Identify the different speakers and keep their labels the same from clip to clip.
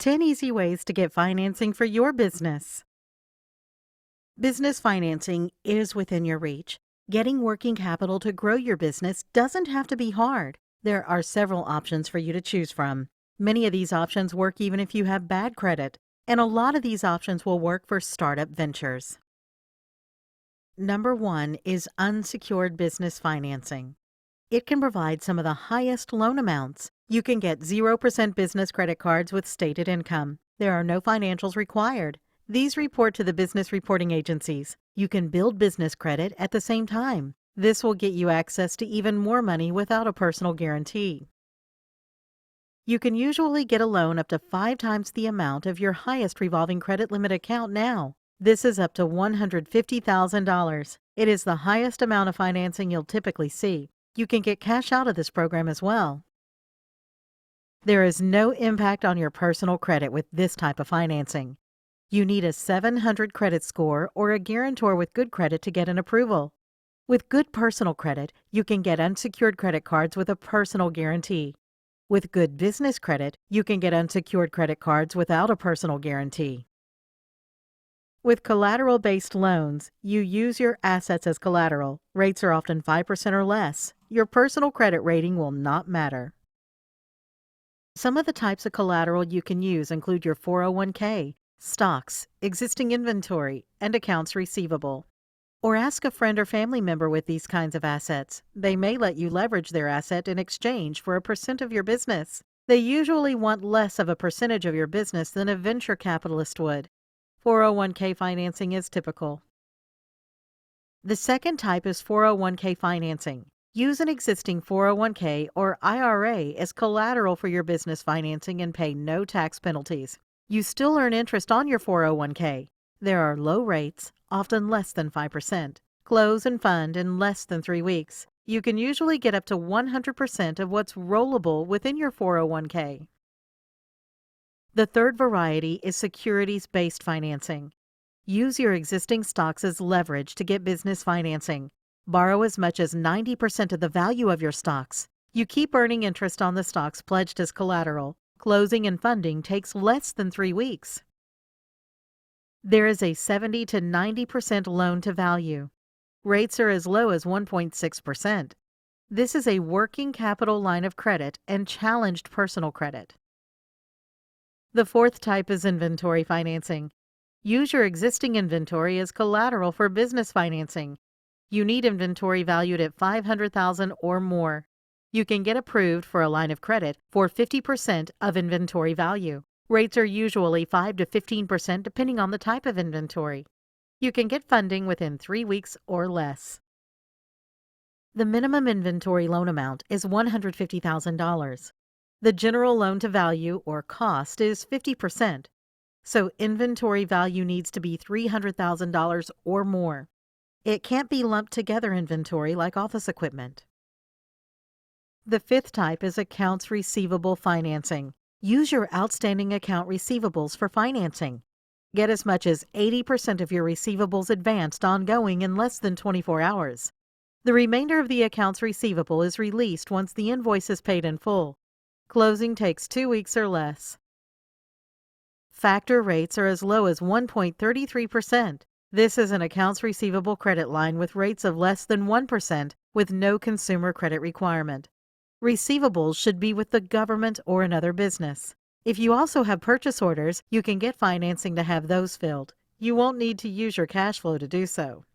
Speaker 1: 10 easy ways to get financing for your business. Business financing is within your reach. Getting working capital to grow your business doesn't have to be hard. There are several options for you to choose from. Many of these options work even if you have bad credit, and a lot of these options will work for startup ventures. Number one is unsecured business financing. It can provide some of the highest loan amounts. You can get 0% business credit cards with stated income. There are no financials required. These report to the business reporting agencies. You can build business credit at the same time. This will get you access to even more money without a personal guarantee. You can usually get a loan up to 5 times the amount of your highest revolving credit limit account now. This is up to $150,000. It is the highest amount of financing you'll typically see. You can get cash out of this program as well. There is no impact on your personal credit with this type of financing. You need a 700 credit score or a guarantor with good credit to get an approval. With good personal credit, you can get unsecured credit cards with a personal guarantee. With good business credit, you can get unsecured credit cards without a personal guarantee. With collateral-based loans, you use your assets as collateral. Rates are often 5% or less. Your personal credit rating will not matter. Some of the types of collateral you can use include your 401k, stocks, existing inventory, and accounts receivable. Or ask a friend or family member with these kinds of assets. They may let you leverage their asset in exchange for a percent of your business. They usually want less of a percentage of your business than a venture capitalist would. 401k financing is typical. The second type is 401k financing. Use an existing 401k or IRA as collateral for your business financing and pay no tax penalties. You still earn interest on your 401k. There are low rates, often less than 5%. Close and fund in less than 3 weeks. You can usually get up to 100% of what's rollable within your 401k. The third variety is securities-based financing. Use your existing stocks as leverage to get business financing. Borrow as much as 90% of the value of your stocks. You keep earning interest on the stocks pledged as collateral. Closing and funding takes less than 3 weeks. There is a 70 to 90% loan to value. Rates are as low as 1.6%. This is a working capital line of credit and challenged personal credit. The fourth type is inventory financing. Use your existing inventory as collateral for business financing. You need inventory valued at $500,000 or more. You can get approved for a line of credit for 50% of inventory value. Rates are usually 5 to 15% depending on the type of inventory. You can get funding within 3 weeks or less. The minimum inventory loan amount is $150,000. The general loan to value or cost is 50%. So inventory value needs to be $300,000 or more. It can't be lumped together inventory like office equipment. The fifth type is accounts receivable financing. Use your outstanding account receivables for financing. Get as much as 80% of your receivables advanced ongoing in less than 24 hours. The remainder of the accounts receivable is released once the invoice is paid in full. Closing takes 2 weeks or less. Factor rates are as low as 1.33%. This is an accounts receivable credit line with rates of less than 1% with no consumer credit requirement. Receivables should be with the government or another business. If you also have purchase orders, you can get financing to have those filled. You won't need to use your cash flow to do so.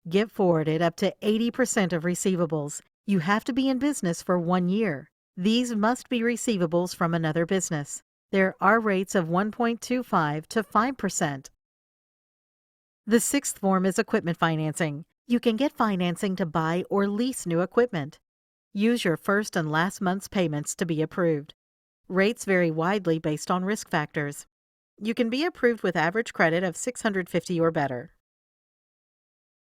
Speaker 1: Get forwarded up to 80% of receivables. You have to be in business for 1 year. These must be receivables from another business. There are rates of 1.25 to 5%. The sixth form is equipment financing. You can get financing to buy or lease new equipment. Use your first and last month's payments to be approved. Rates vary widely based on risk factors. You can be approved with average credit of 650 or better.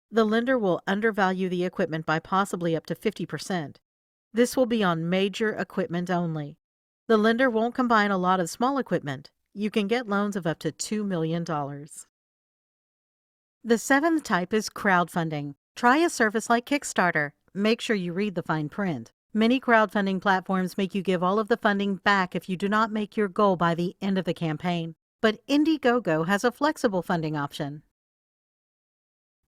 Speaker 1: The lender will undervalue the equipment by possibly up to 50%. This will be on major equipment only. The lender won't combine a lot of small equipment. You can get loans of up to $2 million. The seventh type is crowdfunding. Try a service like Kickstarter. Make sure you read the fine print. Many crowdfunding platforms make you give all of the funding back if you do not make your goal by the end of the campaign, but Indiegogo has a flexible funding option.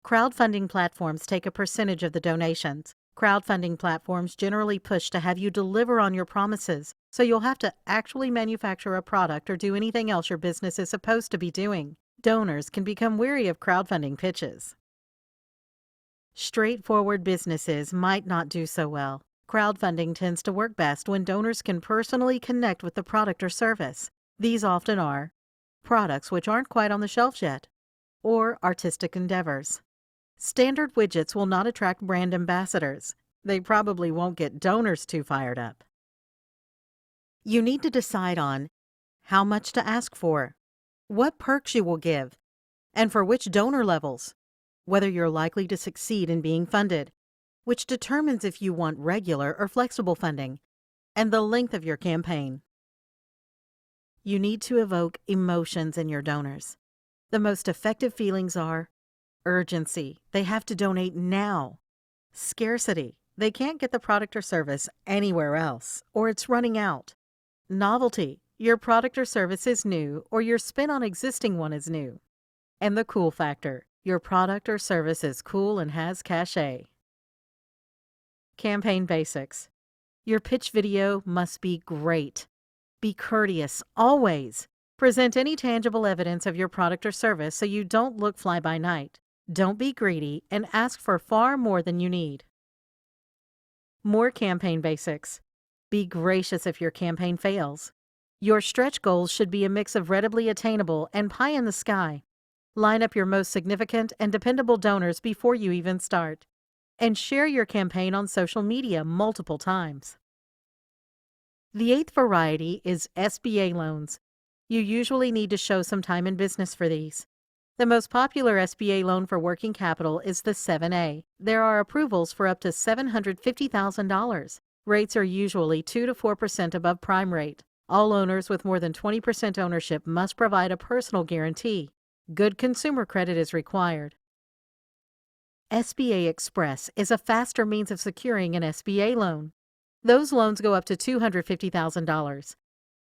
Speaker 1: Crowdfunding platforms take a percentage of the donations. Crowdfunding platforms generally push to have you deliver on your promises, so you'll have to actually manufacture a product or do anything else your business is supposed to be doing. Donors can become weary of crowdfunding pitches. Straightforward businesses might not do so well. Crowdfunding tends to work best when donors can personally connect with the product or service. These often are products which aren't quite on the shelves yet, or artistic endeavors. Standard widgets will not attract brand ambassadors. They probably won't get donors too fired up. You need to decide on how much to ask for, what perks you will give, and for which donor levels, whether you're likely to succeed in being funded, which determines if you want regular or flexible funding, and the length of your campaign. You need to evoke emotions in your donors. The most effective feelings are urgency. They have to donate now. Scarcity. They can't get the product or service anywhere else, or it's running out. Novelty. Your product or service is new, or your spin on existing one is new. And the cool factor. Your product or service is cool and has cachet. Campaign basics. Your pitch video must be great. Be courteous, always. Present any tangible evidence of your product or service so you don't look fly-by-night. Don't be greedy and ask for far more than you need. More campaign basics. Be gracious if your campaign fails. Your stretch goals should be a mix of readily attainable and pie in the sky. Line up your most significant and dependable donors before you even start. And share your campaign on social media multiple times. The eighth variety is SBA loans. You usually need to show some time in business for these. The most popular SBA loan for working capital is the 7A. There are approvals for up to $750,000. Rates are usually 2 to 4% above prime rate. All owners with more than 20% ownership must provide a personal guarantee. Good consumer credit is required. SBA Express is a faster means of securing an SBA loan. Those loans go up to $250,000.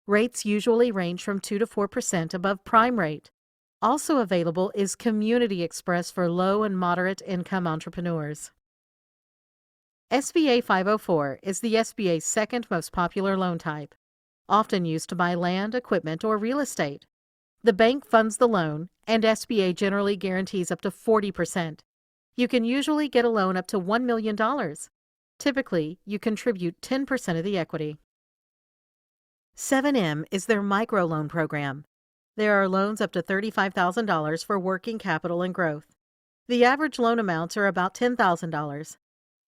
Speaker 1: Rates usually range from 2 to 4% above prime rate. Also available is Community Express for low and moderate income entrepreneurs. SBA 504 is the SBA's second most popular loan type, often used to buy land, equipment, or real estate. The bank funds the loan, and SBA generally guarantees up to 40%. You can usually get a loan up to $1 million. Typically, you contribute 10% of the equity. 7M is their microloan program. There are loans up to $35,000 for working capital and growth. The average loan amounts are about $10,000.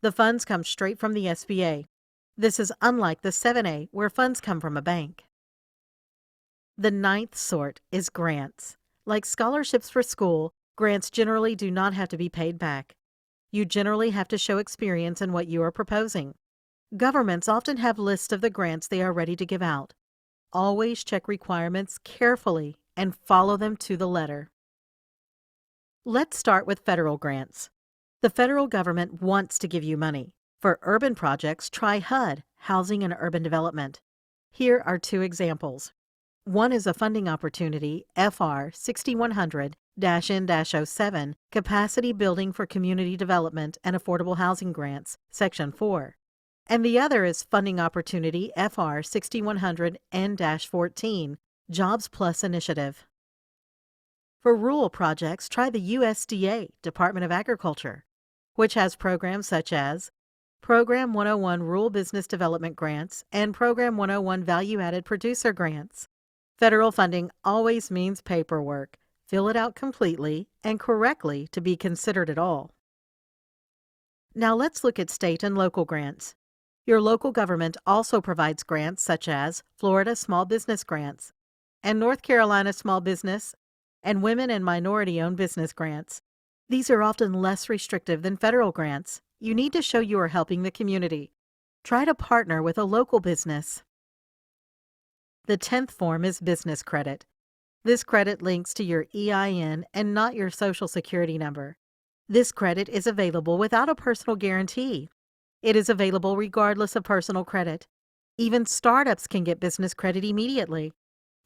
Speaker 1: The funds come straight from the SBA. This is unlike the 7A, where funds come from a bank. The ninth sort is grants. Like scholarships for school, grants generally do not have to be paid back. You generally have to show experience in what you are proposing. Governments often have lists of the grants they are ready to give out. Always check requirements carefully and follow them to the letter. Let's start with federal grants. The federal government wants to give you money. For urban projects, try HUD, Housing and Urban Development. Here are two examples. One is a funding opportunity, FR 6100-N-07, Capacity Building for Community Development and Affordable Housing Grants, Section 4. And the other is funding opportunity, FR 6100-N-14, Jobs Plus Initiative. For rural projects, try the USDA, Department of Agriculture, which has programs such as Program 101 Rural Business Development Grants and Program 101 Value-Added Producer Grants. Federal funding always means paperwork. Fill it out completely and correctly to be considered at all. Now let's look at state and local grants. Your local government also provides grants such as Florida Small Business Grants and North Carolina Small Business and Women and Minority-Owned Business Grants. These are often less restrictive than federal grants. You need to show you are helping the community. Try to partner with a local business. The 10th form is business credit. This credit links to your EIN and not your Social Security number. This credit is available without a personal guarantee. It is available regardless of personal credit. Even startups can get business credit immediately.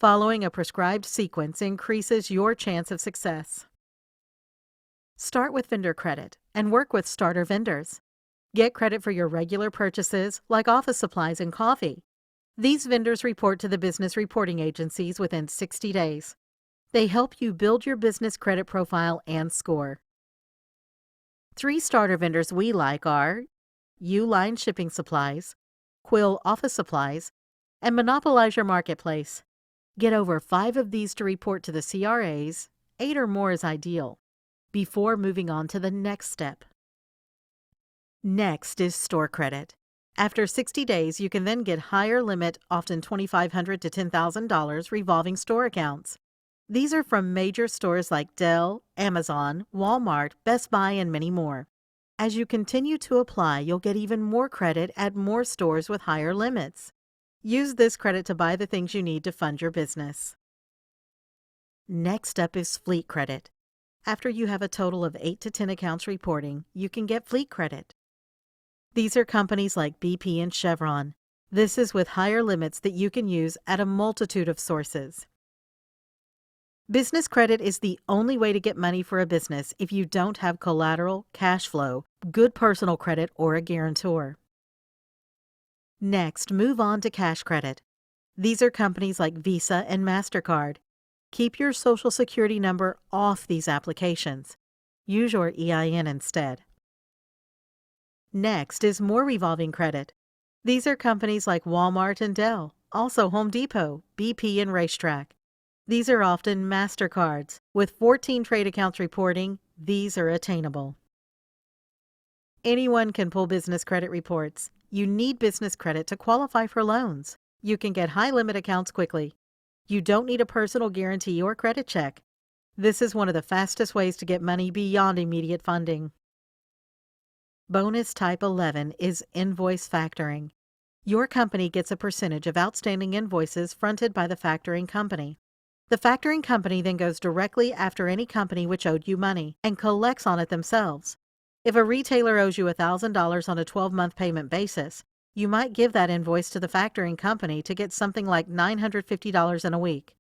Speaker 1: Following a prescribed sequence increases your chance of success. Start with vendor credit and work with starter vendors. Get credit for your regular purchases like office supplies and coffee. These vendors report to the business reporting agencies within 60 days. They help you build your business credit profile and score. 3 starter vendors we like are Uline Shipping Supplies, Quill Office Supplies, and Monopolizer Marketplace. Get over 5 of these to report to the CRAs, 8 or more is ideal, before moving on to the next step. Next is store credit. After 60 days, you can then get higher limit, often $2,500 to $10,000 revolving store accounts. These are from major stores like Dell, Amazon, Walmart, Best Buy, and many more. As you continue to apply, you'll get even more credit at more stores with higher limits. Use this credit to buy the things you need to fund your business. Next up is fleet credit. After you have a total of 8 to 10 accounts reporting, you can get fleet credit. These are companies like BP and Chevron. This is with higher limits that you can use at a multitude of sources. Business credit is the only way to get money for a business if you don't have collateral, cash flow, good personal credit, or a guarantor. Next, move on to cash credit. These are companies like Visa and MasterCard. Keep your Social Security number off these applications. Use your EIN instead. Next is more revolving credit. These are companies like Walmart and Dell, also Home Depot, BP, and Racetrack. These are often MasterCards. With 14 trade accounts reporting, these are attainable. Anyone can pull business credit reports. You need business credit to qualify for loans. You can get high-limit accounts quickly. You don't need a personal guarantee or credit check. This is one of the fastest ways to get money beyond immediate funding. Bonus Type 11 is invoice factoring. Your company gets a percentage of outstanding invoices fronted by the factoring company. The factoring company then goes directly after any company which owed you money and collects on it themselves. If a retailer owes you $1,000 on a 12-month payment basis, you might give that invoice to the factoring company to get something like $950 in a week.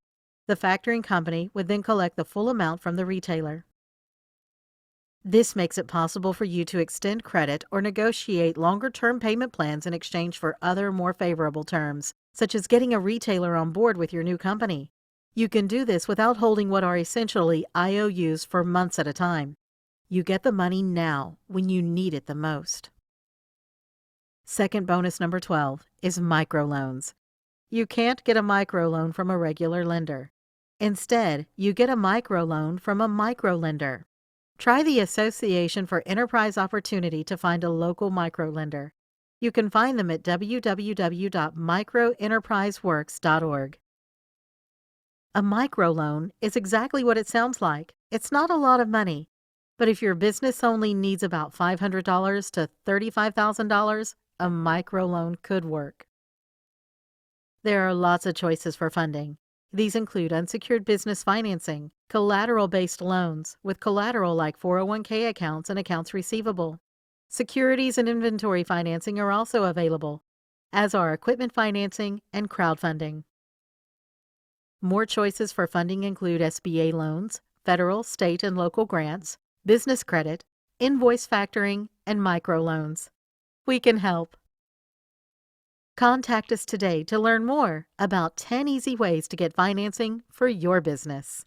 Speaker 1: The factoring company would then collect the full amount from the retailer. This makes it possible for you to extend credit or negotiate longer-term payment plans in exchange for other more favorable terms, such as getting a retailer on board with your new company. You can do this without holding what are essentially IOUs for months at a time. You get the money now when you need it the most. Second bonus number 12 is microloans. You can't get a microloan from a regular lender. Instead, you get a microloan from a microlender. Try the Association for Enterprise Opportunity to find a local microlender. You can find them at www.microenterpriseworks.org. A microloan is exactly what it sounds like. It's not a lot of money, but if your business only needs about $500 to $35,000, a microloan could work. There are lots of choices for funding. These include unsecured business financing, collateral-based loans with collateral like 401k accounts and accounts receivable. Securities and inventory financing are also available, as are equipment financing and crowdfunding. More choices for funding include SBA loans, federal, state, and local grants, business credit, invoice factoring, and microloans. We can help. Contact us today to learn more about 10 easy ways to get financing for your business.